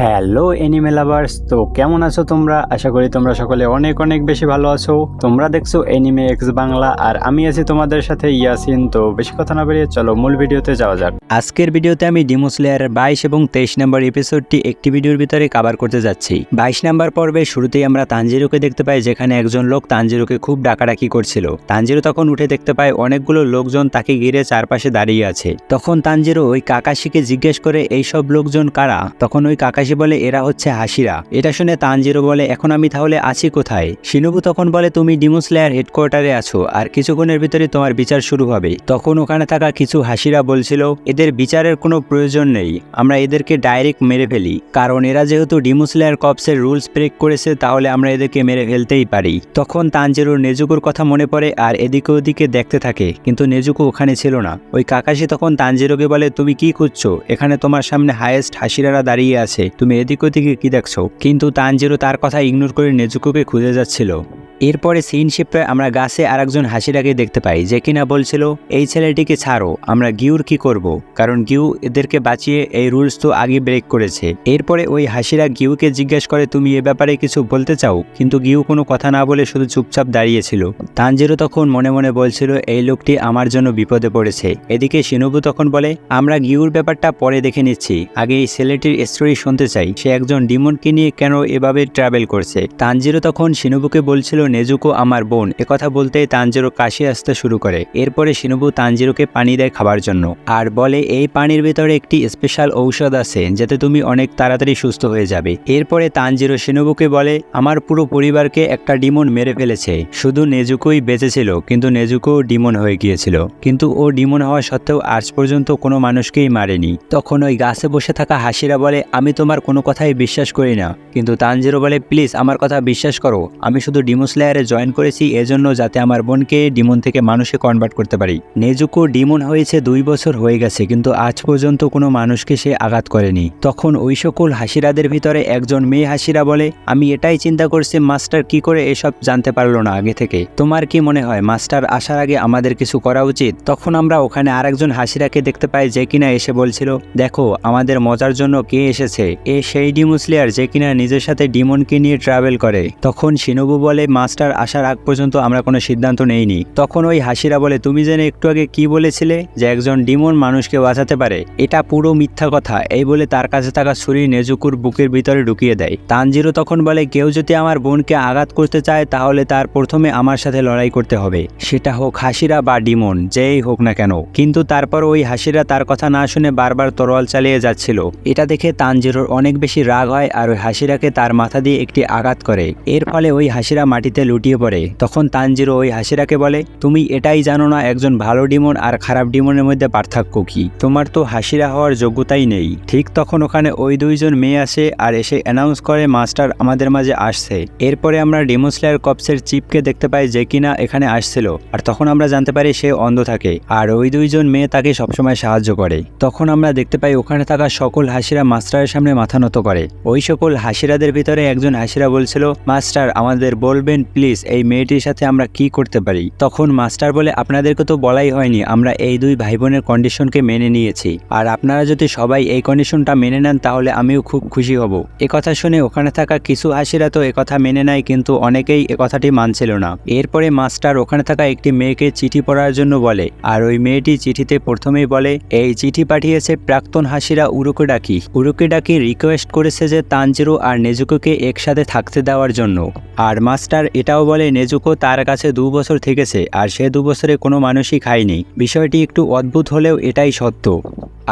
Hello anime lovers, তো কেমন আছো তোমরা? আশা করি তোমরা সকলে অনেক অনেক বেশি ভালো আছো। তোমরা দেখছো এনিমে এক্স বাংলা আর আমি আছি তোমাদের সাথে ইয়াসিন। তো বেশি কথা না বেরিয়ে চলো মূল ভিডিওতে যাওয়া যাক। আজকের ভিডিওতে আমি ডিমন স্লেয়ারের 22 এবং 23 নম্বর এপিসোডটি একটি ভিডিওর ভিতরে কভার করতে যাচ্ছি। 22 নম্বর পর্বে শুরুতেই আমরা তানজিরোকে দেখতে পাই, যেখানে একজন লোক তানজিরোকে খুব ডাকাডাকি করছিল। তানজিরো তখন উঠে দেখতে পায় অনেকগুলো লোকজন তাকে ঘিরে চারপাশে দাঁড়িয়ে আছে। তখন তানজিরো ওই কাকাশিকে জিজ্ঞেস করে এইসব লোকজন কারা। তখন ওই কাকাশি বলে এরা হচ্ছে হাসিরা। এটা শুনে তানজিরো বলে এখন আমি তাহলে আছি কোথায়? শিনোবু তখন বলে তুমি ডিমন স্লেয়ার হেডকোয়ার্টারে আছো আর কিছুক্ষণের ভিতরে তোমার বিচার শুরু হবে। তখন ওখানে থাকা কিছু হাসিরা বলছিল এদের বিচারের কোনো প্রয়োজন নেই, আমরা এদেরকে ডাইরেক্ট মেরে ফেলি, কারণ এরা যেহেতু ডিমন স্লেয়ার কর্পসের রুলস ব্রেক করেছে তাহলে আমরা এদেরকে মেরে ফেলতেই পারি। তখন তানজিরোর নেজুকোর কথা মনে পড়ে আর এদিকে ওদিকে দেখতে থাকে, কিন্তু নেজুকো ওখানে ছিল না। ওই কাকাশি তখন তানজিরোকে বলে তুমি কি খুঁজছো? এখানে তোমার সামনে হাইয়েস্ট হাসিরারা দাঁড়িয়ে আছে, তুমি এদিক ওদিকে কি দেখছো? কিন্তু তানজিরো তার কথা ইগনোর করে নেজুকোকে খুঁজে যাচ্ছিল। এরপরে সিন শিফটে আমরা গাছে আরেকজন হাসিরাকে দেখতে পাই, যে কিনা বলছিল এই ছেলেটিকে ছাড়ো, আমরা গিউর কি করব, কারণ গিউ এদেরকে বাঁচিয়ে এই রুলস তো আগে ব্রেক করেছে। এরপরে ওই হাসিরা গিউকে জিজ্ঞেস করে তুমি এ ব্যাপারে কিছু বলতে চাও, কিন্তু গিউ কোনো কথা না বলে শুধু চুপচাপ দাঁড়িয়েছিল। তানজিরো তখন মনে মনে বলছিল এই লোকটি আমার জন্য বিপদে পড়েছে। এদিকে শিনোবু তখন বলে আমরা গিউর ব্যাপারটা পরে দেখে নিচ্ছি, আগে এই ছেলেটির স্টোরি শুনতে চাই, সে একজন ডিমনকে নিয়ে কেন এভাবে ট্রাভেল করছে। তানজিরো তখন শিনোবুকে বলছিল নেজুকো আমার বোন। একথা বলতেই তানজিরো কাশি আসতে শুরু করে। এরপরে শিনোবু তানজিরোকে পানি দেয় খাবার জন্য আর বলে এই পানির ভিতরে একটি স্পেশাল ঔষধ আছে যাতে তুমি অনেক তাড়াতাড়ি সুস্থ হয়ে যাবে। এরপরে তানজিরো শিনোবুকে বলে আমার পুরো পরিবারকে একটা ডিমন মেরে ফেলেছে, শুধু নেজুকোই বেঁচে ছিল, কিন্তু নেজুকো ডিমন হয়ে গিয়েছিল, কিন্তু ও ডিমন হওয়া সত্ত্বেও আজ পর্যন্ত কোনো মানুষকেই মারেনি। তখন ওই গাছে বসে থাকা হাসিরা বলে আমি তোমার কোনো কথাই বিশ্বাস করি না, কিন্তু তানজিরো বলে প্লিজ আমার কথা বিশ্বাস করো, আমি শুধু ডিমন স্লেয়ারে জয়েন করেছি এজন্য যাতে আমার বোনকে ডিমন থেকে মানুষে কনভার্ট করতে পারি। নেজুকো ডিমন হয়েছে 2 বছর হয়ে গেছে, কিন্তু আজ পর্যন্ত কোনো মানুষকে সে আঘাত করেনি। তখন ওই সকল হাসিরাদের ভিতরে একজন মেয়ে হাসিরা বলে আমি এটাই চিন্তা করছি মাস্টার কি করে এসব জানতে পারলো না আগে থেকে। তোমার কি মনে হয় মাস্টার আসার আগে আমাদের কিছু করা উচিত? তখন আমরা ওখানে আরেকজন হাসিরাকে দেখতে পাই, যে কিনা এসে বলছিল দেখো আমাদের মজার জন্য কে এসেছে, এ সেই ডিমন স্লেয়ার যে কিনা নিজের সাথে ডিমনকে নিয়ে ট্রাভেল করে। তখন শিনোবু বলে মাস্টার আসার আগ পর্যন্ত আমরা কোনো সিদ্ধান্ত নেইনি। তখন ওই হাসিরা বলে তুমি জেনে একটু আগে কি বলেছিলে যে একজন ডিমন মানুষকে বাঁচাতে পারে, এটা পুরো মিথ্যা কথা। এই বলে তার কাছে থাকা ছুরি নেজুকুর বুকের ভিতরে ঢুকিয়ে দেয়। তানজিরো তখন বলে কেউ যদি আমার বোনকে আঘাত করতে চায় তাহলে তার প্রথমে আমার সাথে লড়াই করতে হবে, সেটা হোক হাসিরা বা ডিমন যেই হোক না কেন। কিন্তু তারপর ওই হাসিরা তার কথা না শুনে বারবার তরোয়াল চালিয়ে যাচ্ছিল। এটা দেখে তানজিরোর অনেক বেশি রাগ হয় আর ওই হাসিরাকে তার মাথা দিয়ে একটি আঘাত করে। এর ফলে ওই হাসিরা মাটিতে লুটিয়ে পড়ে। তখন তানজিরো ওই হাসিরাকে বলে তুমি এটাই জানো না একজন ভালো ডিমন আর খারাপ ডিমনের মধ্যে পার্থক্য কি? তোমার তো হাসিরা হওয়ার যোগ্যতাই নেই। ঠিক তখন ওখানে ওই দুইজন মেয়ে আসে আর এসে অ্যানাউন্স করে মাস্টার আমাদের মাঝে আসছে। এরপরে আমরা ডিমন স্লেয়ার কর্পসের চিফকে দেখতে পাই, যে কিনা এখানে আসছিল, আর তখন আমরা জানতে পারি সে অন্ধ থাকে আর ওই দুইজন মেয়ে তাকে সবসময় সাহায্য করে। তখন আমরা দেখতে পাই ওখানে থাকা সকল হাসিরা মাস্টারের সামনে মাথা নত করে। ওই সকল হাসিরাদের ভিতরে একজন হাসিরা বলছিল মাস্টার আমাদের বলবেন প্লিজ এই মেয়েটির সাথে আমরা কি করতে পারি। তখন মাস্টার বলে আপনাদেরকে তো বলাই হয়নি, আমরা এই দুই ভাই বোনের কন্ডিশনকে মেনে নিয়েছি, আর আপনারা যদি সবাই এই কন্ডিশনটা মেনে নেন তাহলে আমিও খুব খুশি হব। একথা শুনে ওখানে থাকা কিছু হাসিরা তো একথা মেনে নেয়, কিন্তু অনেকেই একথাটি মানছিল না। এরপরে মাস্টার ওখানে থাকা একটি মেয়েকে চিঠি পড়ার জন্য বলে, আর ওই মেয়েটি চিঠিতে প্রথমেই বলে এই চিঠি পাঠিয়েছে প্রাক্তন হাসিরা উরুকেডাকি। উরুকেডাকি রিকোয়েস্ট করেছে যে তানজিরো আর নেজুকোকে একসাথে থাকতে দেওয়ার জন্য। আর মাস্টার এটাও বলে নেজুকো তার কাছে 2 বছর থেকেছে আর সে 2 বছরে কোনো মানুষই খায়নি। বিষয়টি একটু অদ্ভুত হলেও এটাই সত্য।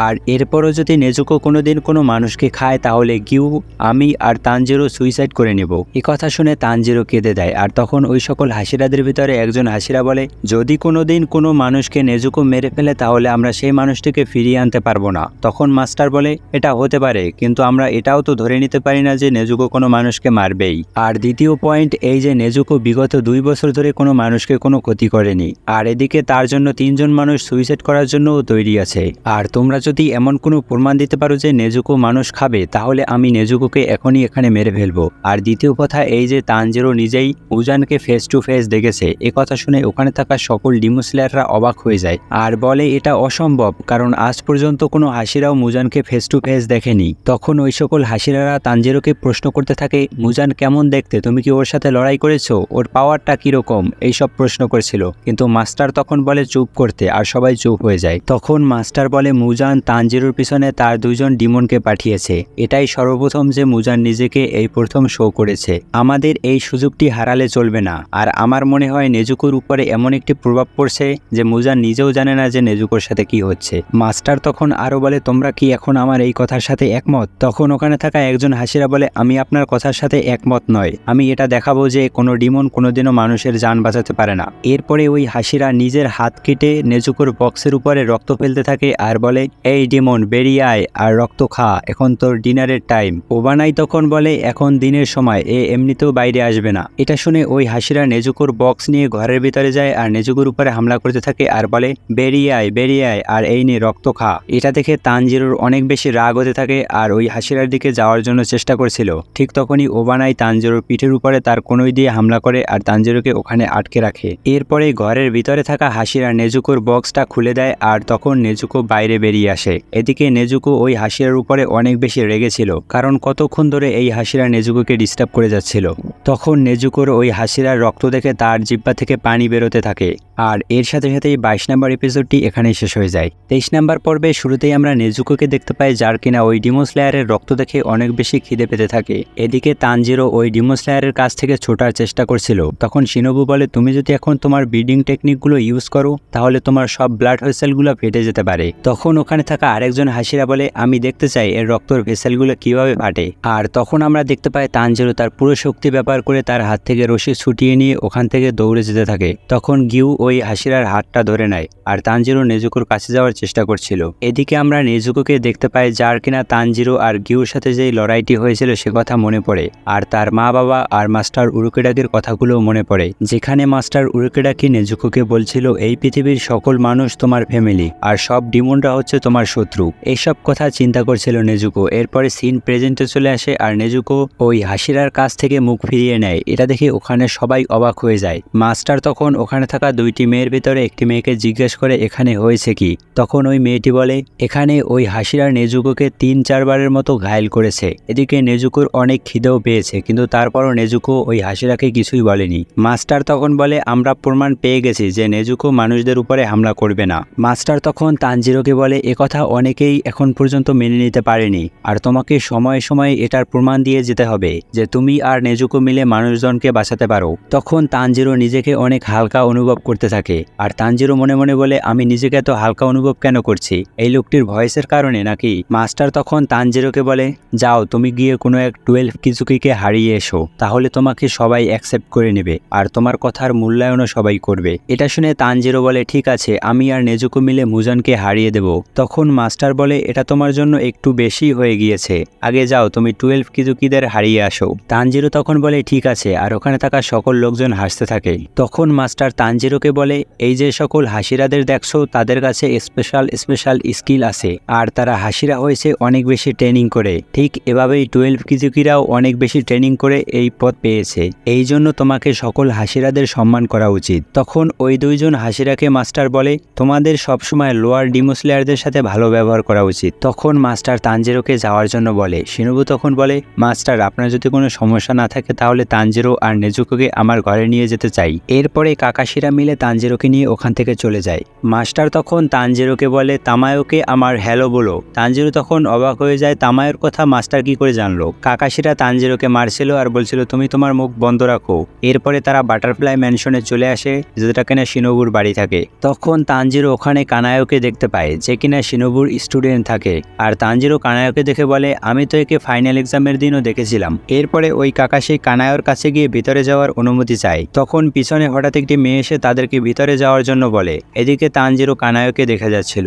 আর এরপরও যদি নেজুকো কোনোদিন কোনো মানুষকে খায় তাহলে গিউ, আমি আর তানজিরো সুইসাইড করে নেব। এই কথা শুনে তানজিরো কেঁদে দেয়। আর তখন ওই সকল হাসিরাদের ভিতরে একজন হাসিরা বলে যদি কোনোদিন কোনো মানুষকে নেজুকো মেরে ফেলে তাহলে আমরা সেই মানুষটিকে ফিরিয়ে আনতে পারবো না। তখন মাস্টার বলে এটা হতে পারে, কিন্তু আমরা এটাও তো ধরে নিতে পারি না যে নেজুকো কোনো মানুষকে মারবেই। আর দ্বিতীয় পয়েন্ট এই যে নেজুকো বিগত 2 বছর ধরে কোনো মানুষকে কোনো ক্ষতি করেনি, আর এদিকে তার জন্য 3 জন মানুষ সুইসাইড করার জন্যও তৈরি আছে। আর তোমরা যদি এমন কোনো প্রমাণ দিতে পারো যে নেজুকো মানুষ খাবে তাহলে আমি নেজুকোকে এখনই এখানে মেরে ফেলবো। আর দ্বিতীয় কথা এই যে তানজিরো নিজেই মুজানকে ফেস টু ফেস দেখেছে, এ কথা শুনে ওখানে থাকা সকল ডিমন স্লেয়াররা অবাক হয়ে যায় আর বলে এটা অসম্ভব, কারণ আজ পর্যন্ত কোনো হাসিরাও মুজানকে ফেস টু ফেস দেখেনি। তখন ওই সকল হাসিরারা তানজিরোকে প্রশ্ন করতে থাকে, মুজান কেমন দেখতে, তুমি কি ওর সাথে লড়াই করেছো, ওর পাওয়ারটা কিরকম, এইসব প্রশ্ন করেছিল। কিন্তু মাস্টার তখন বলে চুপ করতে, আর সবাই চুপ হয়ে যায়। তখন মাস্টার বলে মুজান তানজিরোর পিছনে তার দুইজন ডিমনকে পাঠিয়েছে, এটাই সর্বপ্রথম যে মুজান নিজেকে এই প্রথম শো করেছে। আমাদের এই সুযোগটি হারালে চলবে না। আর আমার মনে হয় নেজুকোর উপরে এমন একটি প্রভাব পড়ছে যে মুজান নিজেও জানে না যে নেজুকোর সাথে কি হচ্ছে। মাস্টার তখন আরো বলে তোমরা কি এখন আমার এই কথার সাথে একমত? তখন ওখানে থাকা একজন হাসিরা বলে আমি আপনার কথার সাথে একমত নয়, আমি এটা দেখাবো যে কোনো ডিমন কোনোদিনও মানুষের জান বাঁচাতে পারে না। এরপরে ওই হাসিরা নিজের হাত কেটে নেজুকোর বক্সের উপরে রক্ত ফেলতে থাকে আর বলে এই ডিমন বেরিয়ে আয় আর রক্ত খা, এখন তোর ডিনারের টাইম। ওবানাই তখন বলে এখন দিনের সময়, এ এমনিতেও বাইরে আসবে না। এটা শুনে ওই হাসিরা নেজুকোর বক্স নিয়ে ঘরের ভিতরে যায় আর নেজুকোর উপরে হামলা করতে থাকে আর বলে বেরিয়ে আয় আর এই নিয়ে রক্ত খা। এটা দেখে তানজিরোর অনেক বেশি রাগ হতে থাকে আর ওই হাসিরার দিকে যাওয়ার জন্য চেষ্টা করছিল। ঠিক তখনই ওবানাই তানজিরোর পিঠের উপরে তার কনুই দিয়ে হামলা করে আর তানজিরোকে ওখানে আটকে রাখে। এরপরে ঘরের ভিতরে থাকা হাসিরা নেজুকোর বক্সটা খুলে দেয় আর তখন নেজুকো বাইরে বেরিয়ে আসে। এদিকে নেজুকো ওই হাসিরার উপরে অনেক বেশি রেগেছিল, কারণ কতক্ষণ ধরে এই হাসিরা নেজুকোকে ডিস্টার্ব করে যাচ্ছিল। তখন নেজুকোর ওই হাসিরার রক্ত দেখে তার জিহ্বা থেকে পানি বেরোতে থাকে। আর এর সাথে সাথেই 22 নম্বর এপিসোডটি এখানেই শেষ হয়ে যায়। 23 নম্বর পর্বে শুরুতেই আমরা নেজুকোকে দেখতে পাই যার কিনা ওই ডিমন স্লেয়ারের রক্ত দেখে অনেক বেশি খিদে পেতে থাকে। এদিকে তানজিরো ওই ডিমন স্লেয়ারের কাছ থেকে ছোটার চেষ্টা করছিল। তখন শিনোবু বলে তুমি যদি এখন তোমার ব্রিডিং টেকনিকগুলো ইউজ করো তাহলে তোমার সব ব্লাড ভেসেলগুলো ফেটে যেতে পারে। তখন ওখানে থাকা আরেকজন হাসিরা বলে আমি দেখতে চাই এর রক্তর ভেসেলগুলো কিভাবে ফাটে। আর তখন আমরা দেখতে পাই তানজিরো তার পুরো শক্তি ব্যবহার করে তার হাত থেকে রশি ছুটিয়ে নিয়ে ওখান থেকে দৌড়ে যেতে থাকে। তখন গিউ ওই হাসিরার হাতটা ধরে নেয় আর তানজিরো নেজুকোর কাছে যাওয়ার চেষ্টা করছিল। এদিকে আমরা নেজুকোকে দেখতে পাই যার কিনা তানজিরো আর গিউর সাথে যেই লড়াইটি হয়েছিল সে কথা মনে পড়ে আর তার মা বাবা আর মাস্টার উরুকেডাকির কথাগুলো মনে পড়ে, যেখানে মাস্টার উরুকেডাকি নেজুকোকে বলছিল এই পৃথিবীর সকল মানুষ তোমার ফ্যামিলি আর সব ডিমনরা হচ্ছে তোমার শত্রু। এইসব কথা চিন্তা করছিল নেজুকো। এরপরে সিন প্রেজেন্টে চলে আসে আর নেজুকো ওই হাসিরার কাছ থেকে মুখ ফিরিয়ে নেয়। এটা দেখে ওখানে সবাই অবাক হয়ে যায়। মাস্টার তখন ওখানে থাকা দুইটি মেয়ের ভিতরে একটি মেয়েকে জিজ্ঞেস করে এখানে হয়েছে কি। তখন ওই মেয়েটি বলে এখানে ওই হাসিরা নেজুকোকে 3-4 বারের মতো ঘায়েল করেছে। এদিকে নেজুকোর অনেক খিদেও পেয়েছে, কিন্তু তারপরও নেজুকো ওই হাসিরাকে কিছুই বলেনি। মাস্টার তখন বলে আমরা প্রমাণ পেয়ে গেছি যে নেজুকো মানুষদের উপরে হামলা করবে না। মাস্টার তখন তানজিরোকে বলে একথা অনেকেই এখন পর্যন্ত মেনে নিতে পারেনি আর তোমাকে সময়ে সময়ে এটার প্রমাণ দিয়ে যেতে হবে যে তুমি আর নেজুকো মিলে মানুষজনকে বাঁচাতে পারো। তখন তানজিরো নিজেকে অনেক হালকা অনুভব করতে থাকে আর তানজিরো মনে মনে বলে আমি নিজেকে এত হালকা অনুভব কেন করছি, এই লোকটির ভয়েসের কারণে নাকি। মাস্টার তখন তানজিরোকে বলে যাও তুমি গিয়ে কোনো এক 12 কিজুকিকে হারিয়ে এসো, তাহলে তোমাকে সবাই অ্যাকসেপ্ট করে নেবে আর তোমার কথার মূল্যায়নও সবাই করবে। এটা শুনে তানজিরো বলে ঠিক আছে আমি আর নেজুকো মিলে মুজানকে হারিয়ে দেব। তখন মাস্টার বলে এটা তোমার জন্য একটু বেশি হয়ে গিয়েছে, আগে যাও তুমি 12 কিজুকিদের হারিয়ে আসো। তানজিরো তখন বলে ঠিক আছে আর ওখানে থাকা সকল লোকজন হাসতে থাকে। তখন মাস্টার তানজিরোকে বলে এই যে সকল হাসিরাদের দেখছো তাদের কাছে স্পেশাল স্কিল আছে আর তারা হাসিরা হয়েছে অনেক বেশি ট্রেনিং করে, ঠিক এভাবেই 12 কিজুকিরাও অনেক বেশি ট্রেনিং করে এই পদ পেয়েছে, এই জন্য তোমাকে সকল হাসিরাদের সম্মান করা উচিত। তখন ওই দুইজন হাসিরাকে মাস্টার বলে তোমাদের সবসময় লোয়ার ডিমন স্লেয়ারদের সাথে ভালো ব্যবহার করা উচিত। তখন মাস্টার তানজিরোকে যাওয়ার জন্য বলে। শিনোবু তখন বলে মাস্টার আপনার যদি কোনো সমস্যা না থাকে তাহলে তানজিরো আর নেজুকোকে আমার ঘরে নিয়ে যেতে চাই। এরপরে কাকাশিরা মিলে তানজিরোকে নিয়ে ওখান থেকে চলে যায়। মাস্টার তখন তানজিরোকে বলে তামায়োকে আমার হ্যালো বলো। তানজিরো তখন অবাক হয়ে যায় তামায়োর কথা মাস্টার কি করে জানলো। কাকাশিরা তানজিরোকে মারছিল আর বলছিল তুমি তোমার মুখ বন্ধ রাখো। এরপরে তারা বাটারফ্লাই ম্যানশনে চলে আসে যেটা কিনা শিনোবুর বাড়ি থাকে। তখন তানজিরো ওখানে কানায়োকে দেখতে পায় যে কিনা শিনোবুর স্টুডেন্ট থাকে আর তানজিরো কানায়োকে দেখে বলে আমি তো একে ফাইনাল এক্সামের দিনও দেখেছিলাম। এরপরে ওই কাকাশি কানায়োর কাছে গিয়ে ভিতরে যাওয়ার অনুমতি চায়। তখন পিছনে হঠাৎ একটি মেয়ে এসে তাদেরকে ভিতরে যাওয়ার জন্য বলে। এদিকে তানজিরো কানায়োকে দেখা যাচ্ছিল।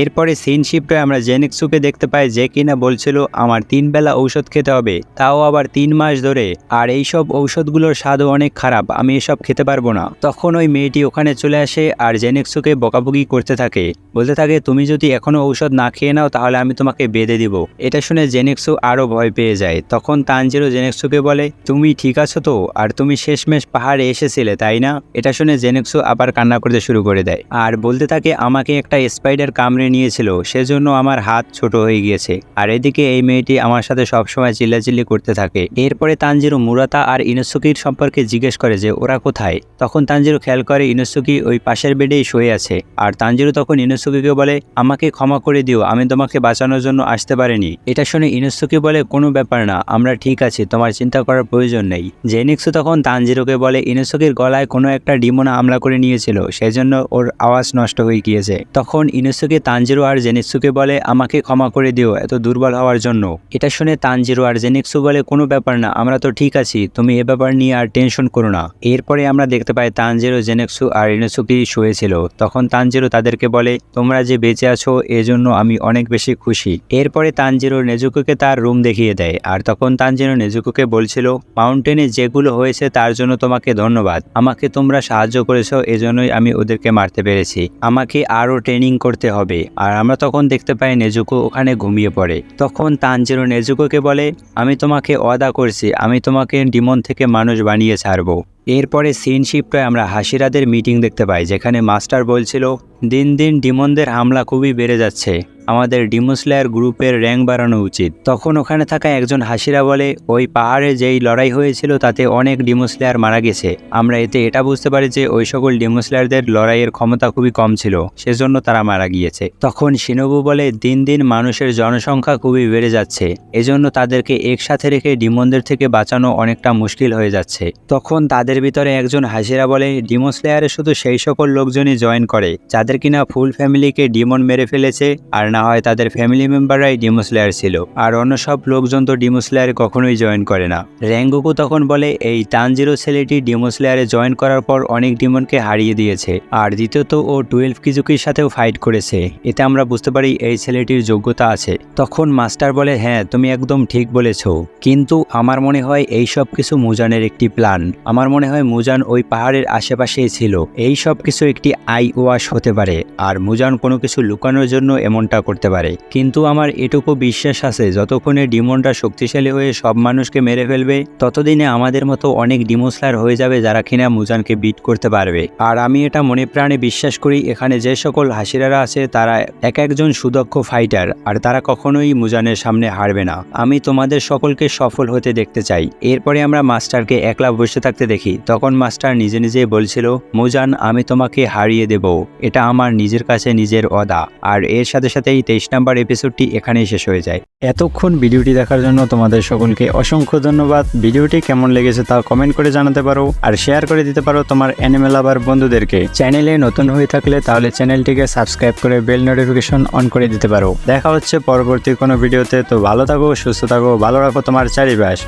এরপরে সিন শিফটে আমরা জেনিক্সুকে দেখতে পাই যে কিনা বলছিল আমার 3 বেলা ঔষধ খেতে হবে, তাও আবার 3 মাস ধরে, আর এইসব ঔষধগুলোর স্বাদও অনেক খারাপ, আমি এসব খেতে পারবো না। তখন ওই মেয়েটি ওখানে চলে আসে আর জেনিক্সুকে বকাবকি করতে থাকে, বলতে থাকে তুমি যদি এখনো ঔষধ না খেয়ে নাও তাহলে আমি তোমাকে বেঁধে দিব। এটা শুনে জেনেক্সু আরো ভয় পেয়ে যায়। তখন তানজিরো জেনেক্সুকে বলে, তুমি ঠিক আছো তো? আর তুমি শেষমেশ পাহাড়ে এসেছিলে তাই না? এটা শুনে জেনেক্সু আবার কান্না করতে শুরু করে দেয় আর বলতে থাকে, আমাকে একটা স্পাইডার কামড়ে নিয়েছিল, সেজন্য আমার হাত ছোট হয়ে গিয়েছে। আর এদিকে এই মেয়েটি আমার সাথে সবসময় চিল্লাচিল্লি করতে থাকে। এরপরে তানজিরো মুরাতা আর ইনোসুকির সম্পর্কে জিজ্ঞেস করে যে ওরা কোথায়। তখন তানজিরো খেয়াল করে ইনোসুকি ওই পাশের বেডেই শুয়ে আছে। আর তানজিরো তখন ইনোসুকিকে বলে, আমাকে ক্ষমা করে দিও, আমি তোমাকে বাঁচানোর জন্য আসতে পারিনি। এটা শুনে ইনোসুকি বলে, কোনো ব্যাপার না, আমরা ঠিক আছি, তোমার চিন্তা করার প্রয়োজন নেই। জেনিক্সু তখন তানজিরোকে বলে, ইনোসুকির গলায় কোনো একটা ডিমোনা হামলা করে নিয়েছিল, সেজন্য ওর আওয়াজ নষ্ট হয়ে গিয়েছে। তখন ইনোসুকি তানজিরো আর জেনিক্সুকে বলে, আমাকে ক্ষমা করে দিও এত দুর্বল হওয়ার জন্য। এটা শুনে তানজিরো আর জেনিক্সু বলে, কোনো ব্যাপার না, আমরা তো ঠিক আছি, তুমি এ ব্যাপার নিয়ে আর টেনশন করো না। এরপরে আমরা দেখতে পাই তানজিরো, জেনিক্সু আর ইনোসুকি শুয়েছিল। তখন তানজিরো তাদেরকে বলে, তোমরা যে বেঁচে আছো এজন্য আমি অনেক বেশি খুশি। এরপরে তানজিরো নেজুকোকে তার রুম দেখিয়ে দেয়। আর তখন তানজিরো নেজুকোকে বলছিল, মাউন্টেনে যেগুলো হয়েছে তার জন্য তোমাকে ধন্যবাদ, আমাকে তোমরা সাহায্য করেছো, এজন্যই আমি ওদেরকে মারতে পেরেছি, আমাকে আরো ট্রেনিং করতে হবে। আর আমরা তখন দেখতে পাই নেজুকো ওখানে ঘুমিয়ে পড়ে। তখন তানজিরো নেজুকোকে বলে, আমি তোমাকে ওয়াদা করছি, আমি তোমাকে ডিমন থেকে মানুষ বানিয়ে ছাড়বো। এরপরে সিন শিফটে আমরা হাসিরাদের মিটিং দেখতে পাই, যেখানে মাস্টার বলছিল, দিন দিন ডিমনদের হামলা খুবই বেড়ে যাচ্ছে, আমাদের ডিমন স্লেয়ার গ্রুপের র্যাঙ্ক বাড়ানো উচিত। তখন ওখানে থাকা একজন হাসিরা বলে, ওই পাহাড়ে যেই লড়াই হয়েছিল তাতে অনেক ডিমন স্লেয়ার মারা গেছে, আমরা এতে এটা বুঝতে পারি যে ওই সকল ডিমন স্লেয়ারদের লড়াইয়ের ক্ষমতা খুবই কম ছিল, সেজন্য তারা মারা গিয়েছে। তখন শিনোবু বলে, দিন দিন মানুষের জনসংখ্যা খুবই বেড়ে যাচ্ছে, এজন্য তাদেরকে একসাথে রেখে ডিমনদের থেকে বাঁচানো অনেকটা মুশকিল হয়ে যাচ্ছে। তখন তাদের ভিতরে একজন হাসিরা বলে, ডিমন স্লেয়ারে শুধু সেই সকল লোকজনই জয়েন করে যাদের কিনা ফুল ফ্যামিলিকে ডিমন মেরে ফেলেছে, আর না হয় তাদের ফ্যামিলি মেম্বাররাই ডিমন স্লেয়ার ছিল, আর অন্য সব লোকজন তো ডিমন স্লেয়ারে কখনোই জয়েন করে না। র্যাঙ্গুকু তখন বলে, এই তানজিরো ছেলেটি ডিমন স্লেয়ারে জয়েন করার পর অনেক ডিমনকে হারিয়ে দিয়েছে, আর দ্বিতীয়ত ও 12 কিজুকির সাথেও ফাইট করেছে, এতে আমরা বুঝতে পারি এই ছেলেটির যোগ্যতা আছে। তখন মাস্টার বলে, হ্যাঁ তুমি একদম ঠিক বলেছ, কিন্তু আমার মনে হয় এই সব কিছু মুজানের একটি প্ল্যান, আমার মনে হয় মুজান ওই পাহাড়ের আশেপাশেই ছিল, এই সব কিছু একটি আই ওয়াশ হতে পারে, আর মুজান কোনো কিছু লুকানোর জন্য এমনটা করতে পারে। কিন্তু আমার এটুকু বিশ্বাস আছে, যতক্ষণে ডিমনটা শক্তিশালী হয়ে সব মানুষকে মেরে ফেলবে, ততদিনে আমাদের মতো অনেক ডিমন স্লেয়ার হয়ে যাবে যারা কিনা মুজানকে বিট করতে পারবে। আর আমি এটা মনে প্রাণে বিশ্বাস করি, এখানে যে সকল হাসিরারা আছে তারা এক একজন সুদক্ষ ফাইটার, আর তারা কখনোই মুজানের সামনে হারবে না। আমি তোমাদের সকলকে সফল হতে দেখতে চাই। এরপরে আমরা মাস্টারকে একলা বসে থাকতে দেখি। তখন মাস্টার নিজে নিজেই বলছিল, মুজান আমি তোমাকে হারিয়ে দেব, এটা আমার নিজের কাছে নিজের ওয়াদা। আর এর সাথে সাথেই 23 নম্বর এপিসোডটি এখানেই শেষ হয়ে যায়। এতক্ষণ ভিডিওটি দেখার জন্য তোমাদের সকলকে অসংখ্য ধন্যবাদ। ভিডিওটি কেমন লেগেছে তা কমেন্ট করে জানাতে পারো, আর শেয়ার করে দিতে পারো তোমার অ্যানিমে লাভার বন্ধুদেরকে। চ্যানেলে নতুন হয়ে থাকলে তাহলে চ্যানেলটিকে সাবস্ক্রাইব করে বেল নোটিফিকেশন অন করে দিতে পারো। দেখা হচ্ছে পরবর্তী কোনো ভিডিওতে। তো ভালো থাকো, সুস্থ থাকো, ভালো রাখো তোমার চারিপাশ।